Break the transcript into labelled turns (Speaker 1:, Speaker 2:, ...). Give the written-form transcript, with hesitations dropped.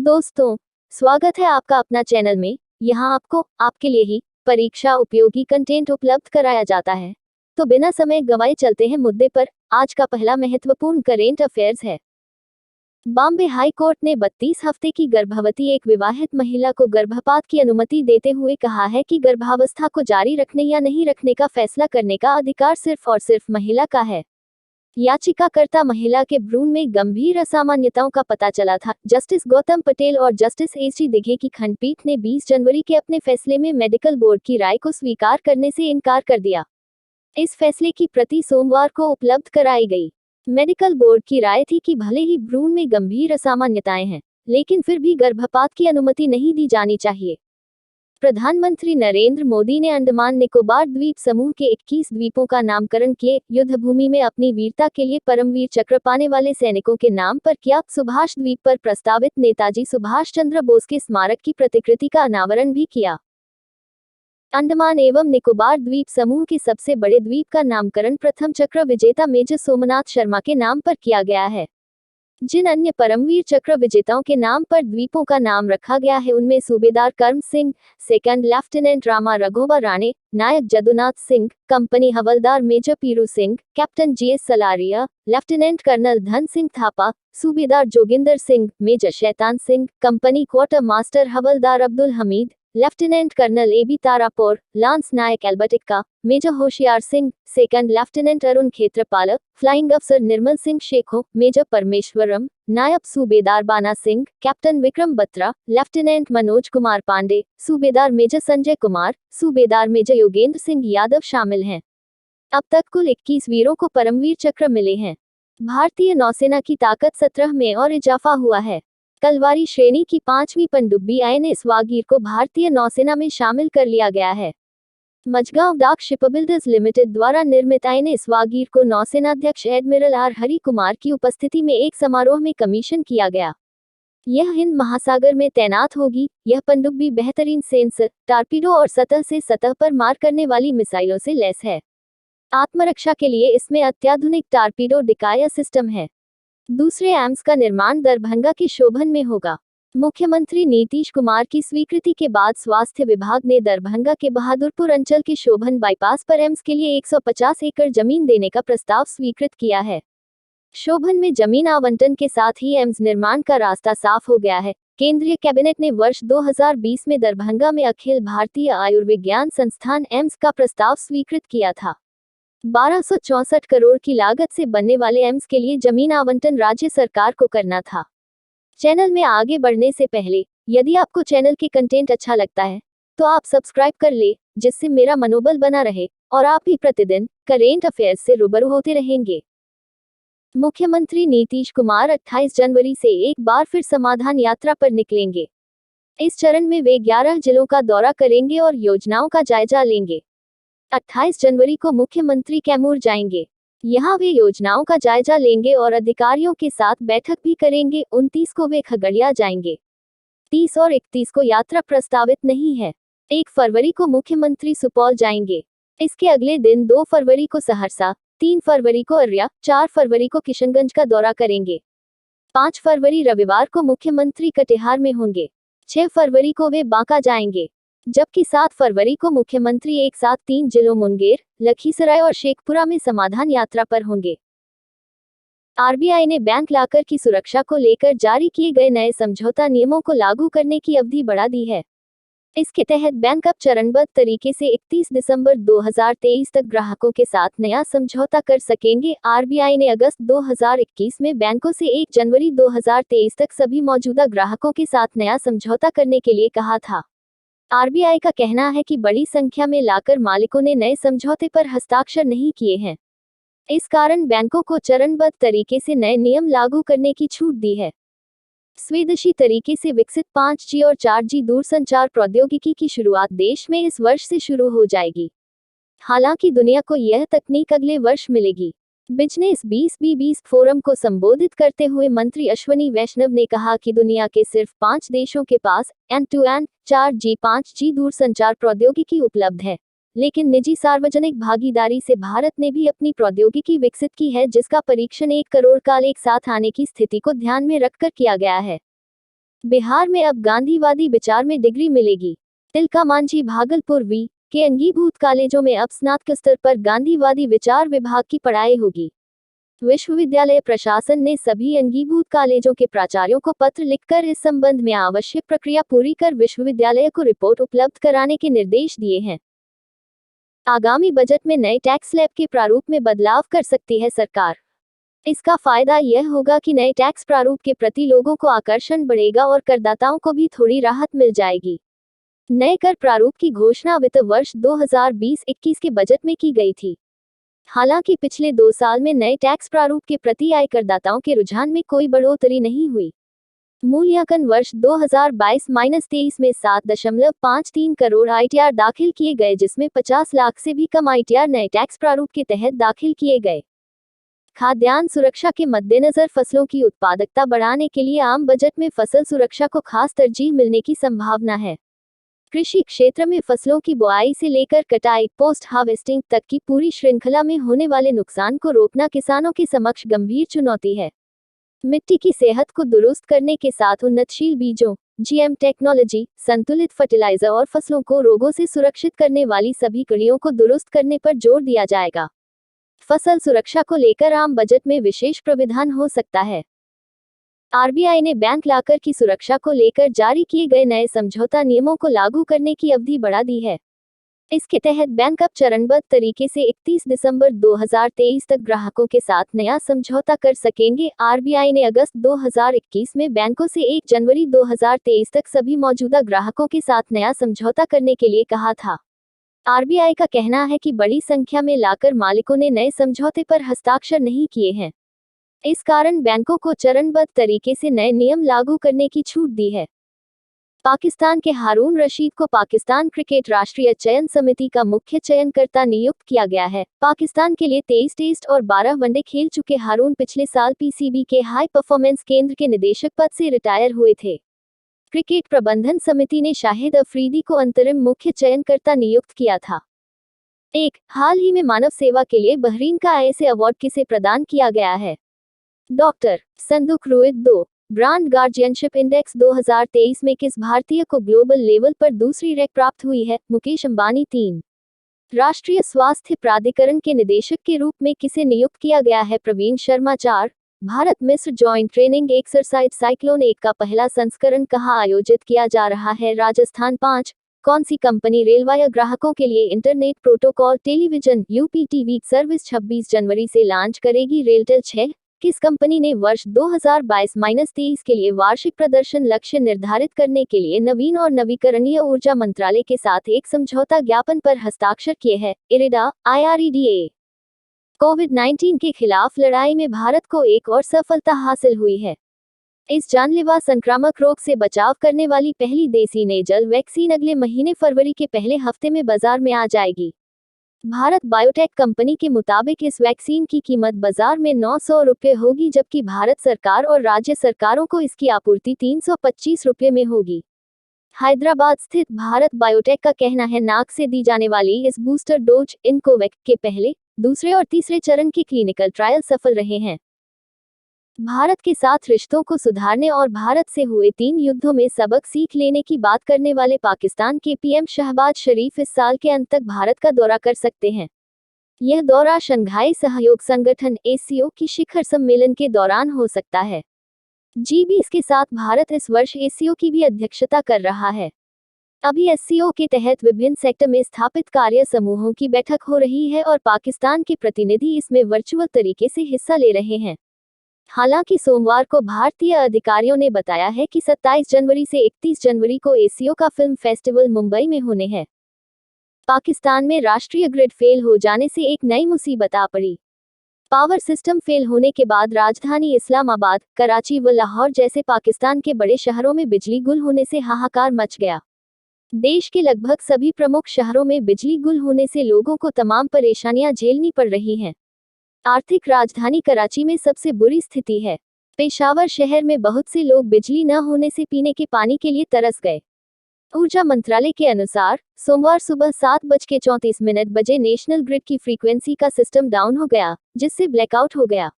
Speaker 1: दोस्तों, स्वागत है आपका अपना चैनल में। यहाँ आपको आपके लिए ही परीक्षा उपयोगी कंटेंट उपलब्ध कराया जाता है। तो बिना समय गंवाए चलते हैं मुद्दे पर। आज का पहला महत्वपूर्ण करेंट अफेयर्स है। बॉम्बे हाई कोर्ट ने 32 हफ्ते की गर्भवती एक विवाहित महिला को गर्भपात की अनुमति देते हुए कहा है कि गर्भावस्था को जारी रखने या नहीं रखने का फैसला करने का अधिकार सिर्फ और सिर्फ महिला का है। याचिकाकर्ता महिला के भ्रूण में गंभीर असामान्यताओं का पता चला था। जस्टिस गौतम पटेल और जस्टिस एस.जी. दिघे की खंडपीठ ने 20 जनवरी के अपने फैसले में मेडिकल बोर्ड की राय को स्वीकार करने से इनकार कर दिया। इस फैसले की प्रति सोमवार को उपलब्ध कराई गई। मेडिकल बोर्ड की राय थी कि भले ही भ्रूण में गंभीर असामान्यताएं हैं, लेकिन फिर भी गर्भपात की अनुमति नहीं दी जानी चाहिए। प्रधानमंत्री नरेंद्र मोदी ने अंडमान निकोबार द्वीप समूह के 21 द्वीपों का नामकरण किए। युद्धभूमि में अपनी वीरता के लिए परमवीर चक्र पाने वाले सैनिकों के नाम पर किया। सुभाष द्वीप पर प्रस्तावित नेताजी सुभाष चंद्र बोस के स्मारक की प्रतिकृति का अनावरण भी किया। अंडमान एवं निकोबार द्वीप समूह के सबसे बड़े द्वीप का नामकरण प्रथम चक्र विजेता मेजर सोमनाथ शर्मा के नाम पर किया गया है। जिन अन्य परमवीर चक्र विजेताओं के नाम पर द्वीपों का नाम रखा गया है उनमें सूबेदार कर्म सिंह, सेकंड लेफ्टिनेंट रामा रघोबर राणे, नायक जदुनाथ सिंह, कंपनी हवलदार major Piru Singh, captain G S Salaria, lieutenant colonel Dhan Singh Thapa, सूबेदार Joginder Singh, major Shaitan Singh, company quartermaster हवलदार Abdul Hamid, lieutenant colonel A B Tarapore, lance नायक Albert Ekka, major Hoshiar Singh, second lieutenant Arun Khetarpal, flying अफसर निर्मल सिंह शेखो, मेजर परमेश्वरम, नायब सूबेदार बाना सिंह, कैप्टन विक्रम बत्रा, लेफ्टिनेंट मनोज कुमार पांडे, सूबेदार मेजर संजय कुमार, सूबेदार मेजर योगेंद्र सिंह यादव शामिल हैं। अब तक कुल 21 वीरों को परमवीर चक्र मिले हैं। भारतीय नौसेना की ताकत 17 में और इजाफा हुआ है। कलवारी श्रेणी की 5वीं पनडुब्बी INS वागीर को भारतीय नौसेना में शामिल कर लिया गया है। मझगांव डाक शिपबिल्डर्स लिमिटेड द्वारा निर्मित INS वागीर को नौसेनाध्यक्ष एडमिरल आर हरि कुमार की उपस्थिति में एक समारोह में कमीशन किया गया। यह हिंद महासागर में तैनात होगी। यह पनडुब्बी बेहतरीन सेंसर, टारपीडो और सतह से सतह पर मार करने वाली मिसाइलों से लैस है। आत्मरक्षा के लिए इसमें अत्याधुनिक टारपीडो डिकायर सिस्टम है। दूसरे एम्स का निर्माण दरभंगा के शोभन में होगा। मुख्यमंत्री नीतीश कुमार की स्वीकृति के बाद स्वास्थ्य विभाग ने दरभंगा के बहादुरपुर अंचल के शोभन बाईपास पर एम्स के लिए 150 एकड़ जमीन देने का प्रस्ताव स्वीकृत किया है। शोभन में जमीन आवंटन के साथ ही एम्स निर्माण का रास्ता साफ हो गया है। केंद्रीय कैबिनेट ने वर्ष 2020 में दरभंगा में अखिल भारतीय आयुर्विज्ञान संस्थान एम्स का प्रस्ताव स्वीकृत किया था। 1264 करोड़ की लागत से बनने वाले एम्स के लिए जमीन आवंटन राज्य सरकार को करना था। चैनल में आगे बढ़ने से पहले यदि आपको चैनल के कंटेंट अच्छा लगता है तो आप सब्सक्राइब कर ले, जिससे मेरा मनोबल बना रहे और आप भी प्रतिदिन करेंट अफेयर्स से रूबरू होते रहेंगे। मुख्यमंत्री नीतीश कुमार 28 जनवरी से एक बार फिर समाधान यात्रा पर निकलेंगे। इस चरण में वे 11 जिलों का दौरा करेंगे और योजनाओं का जायजा लेंगे। 28 जनवरी को मुख्यमंत्री कैमूर जाएंगे। यहां वे योजनाओं का जायजा लेंगे और अधिकारियों के साथ बैठक भी करेंगे। 29 को वे खगड़िया जाएंगे। 30 और 31 को यात्रा प्रस्तावित नहीं है। 1 फरवरी को मुख्यमंत्री सुपौल जाएंगे। इसके अगले दिन 2 फरवरी को सहरसा, 3 फरवरी को अर्रिया, 4 फरवरी को किशनगंज का दौरा करेंगे। 5 फरवरी रविवार को मुख्यमंत्री कटिहार में होंगे। 6 फरवरी को वे बांका जाएंगे, जबकि 7 फरवरी को मुख्यमंत्री एक साथ 3 जिलों मुंगेर, लखीसराय और शेखपुरा में समाधान यात्रा पर होंगे। RBI ने बैंक लॉकर की सुरक्षा को लेकर जारी किए गए नए समझौता नियमों को लागू करने की अवधि बढ़ा दी है। इसके तहत बैंक अब चरणबद्ध तरीके से 31 दिसंबर 2023 तक ग्राहकों के साथ नया समझौता कर सकेंगे। RBI ने अगस्त 2021 में बैंकों से 1 जनवरी 2023 तक सभी मौजूदा ग्राहकों के साथ नया समझौता करने के लिए कहा था। RBI का कहना है कि बड़ी संख्या में लॉकर मालिकों ने नए समझौते पर हस्ताक्षर नहीं किए हैं। इस कारण बैंकों को चरणबद्ध तरीके से नए नियम लागू करने की छूट दी है। स्वदेशी तरीके से विकसित 5G और 4G दूरसंचार प्रौद्योगिकी की शुरुआत देश में इस वर्ष से शुरू हो जाएगी। हालांकि दुनिया को यह तकनीक अगले वर्ष मिलेगी। बिजनेस 2020 फोरम को संबोधित करते हुए मंत्री अश्वनी वैष्णव ने कहा कि दुनिया के सिर्फ 5 देशों के पास एंड-टू-एंड 4G 5G दूरसंचार प्रौद्योगिकी उपलब्ध है, लेकिन निजी सार्वजनिक भागीदारी से भारत ने भी अपनी प्रौद्योगिकी विकसित की है, जिसका परीक्षण 1 करोड़ कॉल एक साथ आने की स्थिति को ध्यान में रखकर किया गया है। बिहार में अब गांधीवादी विचार में डिग्री मिलेगी। तिलका मांझी भागलपुर वी के अंगीभूत कॉलेजों में अब स्नातक स्तर पर गांधीवादी विचार विभाग की पढ़ाई होगी। विश्वविद्यालय प्रशासन ने सभी अंगीभूत कॉलेजों के प्राचार्यों को पत्र लिखकर इस संबंध में आवश्यक प्रक्रिया पूरी कर विश्वविद्यालय को रिपोर्ट उपलब्ध कराने के निर्देश दिए हैं। आगामी बजट में नए टैक्स स्लैब के प्रारूप में बदलाव कर सकती है सरकार। इसका फायदा यह होगा कि नए टैक्स प्रारूप के प्रति लोगों को आकर्षण बढ़ेगा और करदाताओं को भी थोड़ी राहत मिल जाएगी। नए कर प्रारूप की घोषणा वित्त वर्ष 2020-21 के बजट में की गई थी। हालांकि पिछले 2 साल में नए टैक्स प्रारूप के प्रति आय करदाताओं के रुझान में कोई बढ़ोतरी नहीं हुई। मूल्यांकन वर्ष 2022-23 में 7.53 करोड़ आईटीआर दाखिल किए गए, जिसमें 50 लाख से भी कम आईटीआर नए टैक्स प्रारूप के तहत दाखिल किए गए। खाद्यान्न सुरक्षा के मद्देनजर फसलों की उत्पादकता बढ़ाने के लिए आम बजट में फसल सुरक्षा को खास तरजीह मिलने की संभावना है। कृषि क्षेत्र में फसलों की बुआई से लेकर कटाई, पोस्ट हार्वेस्टिंग तक की पूरी श्रृंखला में होने वाले नुकसान को रोकना किसानों के समक्ष गंभीर चुनौती है। मिट्टी की सेहत को दुरुस्त करने के साथ उन्नतशील बीजों, जीएम टेक्नोलॉजी, संतुलित फर्टिलाइजर और फसलों को रोगों से सुरक्षित करने वाली सभी कड़ियों को दुरुस्त करने पर जोर दिया जाएगा। फसल सुरक्षा को लेकर आम बजट में विशेष प्रावधान हो सकता है। आरबीआई ने बैंक लॉकर की सुरक्षा को लेकर जारी किए गए नए समझौता नियमों को लागू करने की अवधि बढ़ा दी है। इसके तहत बैंक अब चरणबद्ध तरीके से 31 दिसंबर 2023 तक ग्राहकों के साथ नया समझौता कर सकेंगे। आरबीआई ने अगस्त 2021 में बैंकों से 1 जनवरी 2023 तक सभी मौजूदा ग्राहकों के साथ नया समझौता करने के लिए कहा था। आरबीआई का कहना है कि बड़ी संख्या में लॉकर मालिकों ने नए समझौते पर हस्ताक्षर नहीं किए हैं। इस कारण बैंकों को चरणबद्ध तरीके से नए नियम लागू करने की छूट दी है। पाकिस्तान के हारून रशीद को पाकिस्तान क्रिकेट राष्ट्रीय चयन समिति का मुख्य चयनकर्ता नियुक्त किया गया है। पाकिस्तान के लिए 23 टेस्ट और 12 वनडे खेल चुके हारून पिछले साल पीसीबी के हाई परफॉर्मेंस केंद्र के निदेशक पद से रिटायर हुए थे। क्रिकेट प्रबंधन समिति ने शाहिद अफरीदी को अंतरिम मुख्य चयनकर्ता नियुक्त किया था। हाल ही में मानव सेवा के लिए बहरीन का आईएसए अवार्ड किसे प्रदान किया गया है? डॉक्टर संदूक रुइद 2 ब्रांड गार्जियनशिप इंडेक्स 2023 में किस भारतीय को ग्लोबल लेवल पर दूसरी रैंक प्राप्त हुई है? मुकेश अंबानी 3 राष्ट्रीय स्वास्थ्य प्राधिकरण के निदेशक के रूप में किसे नियुक्त किया गया है? प्रवीण शर्मा 4 भारत मिस्र जॉइंट ट्रेनिंग एक्सरसाइज साइक्लोन 1 का पहला संस्करण कहाँ आयोजित किया जा रहा है? राजस्थान 5 कौन सी कंपनी रेलवाया ग्राहकों के लिए इंटरनेट प्रोटोकॉल टेलीविजन यूपीटीवी सर्विस 26 जनवरी से लॉन्च करेगी? रेलटेल 6 किस कंपनी ने वर्ष 2022-23 के लिए वार्षिक प्रदर्शन लक्ष्य निर्धारित करने के लिए नवीन और नवीकरणीय ऊर्जा मंत्रालय के साथ एक समझौता ज्ञापन पर हस्ताक्षर किए हैं? IRDA IREDA। कोविड-19 के खिलाफ लड़ाई में भारत को एक और सफलता हासिल हुई है। इस जानलेवा संक्रामक रोग से बचाव करने वाली पहली देसी नेजल वैक्सीन अगले महीने फरवरी के पहले हफ्ते में बाजार में आ जाएगी। भारत बायोटेक कंपनी के मुताबिक इस वैक्सीन की कीमत बाजार में 900 रुपये होगी, जबकि भारत सरकार और राज्य सरकारों को इसकी आपूर्ति 325 रुपये में होगी। हैदराबाद स्थित भारत बायोटेक का कहना है नाक से दी जाने वाली इस बूस्टर डोज इनकोवैक के पहले, दूसरे और तीसरे चरण के क्लिनिकल ट्रायल सफल रहे हैं। भारत के साथ रिश्तों को सुधारने और भारत से हुए 3 युद्धों में सबक सीख लेने की बात करने वाले पाकिस्तान के पीएम शहबाज शरीफ इस साल के अंत तक भारत का दौरा कर सकते हैं। यह दौरा शंघाई सहयोग संगठन ASEAN की शिखर सम्मेलन के दौरान हो सकता है। G20 के साथ भारत इस वर्ष ASEAN की भी अध्यक्षता कर रहा है। अभी ASEAN के तहत विभिन्न सेक्टर में स्थापित कार्य समूहों की बैठक हो रही है और पाकिस्तान के प्रतिनिधि इसमें वर्चुअल तरीके से हिस्सा ले रहे हैं। हालांकि सोमवार को भारतीय अधिकारियों ने बताया है कि 27 जनवरी से 31 जनवरी को ASEAN का फिल्म फेस्टिवल मुंबई में होने हैं। पाकिस्तान में राष्ट्रीय ग्रिड फेल हो जाने से एक नई मुसीबत आ पड़ी। पावर सिस्टम फेल होने के बाद राजधानी इस्लामाबाद, कराची व लाहौर जैसे पाकिस्तान के बड़े शहरों में बिजली गुल होने से हाहाकार मच गया। देश के लगभग सभी प्रमुख शहरों में बिजली गुल होने से लोगों को तमाम परेशानियां झेलनी पड़ रही हैं। आर्थिक राजधानी कराची में सबसे बुरी स्थिति है। पेशावर शहर में बहुत से लोग बिजली न होने से पीने के पानी के लिए तरस गए। ऊर्जा मंत्रालय के अनुसार सोमवार सुबह 7:34 बजे नेशनल ग्रिड की फ्रीक्वेंसी का सिस्टम डाउन हो गया, जिससे ब्लैकआउट हो गया।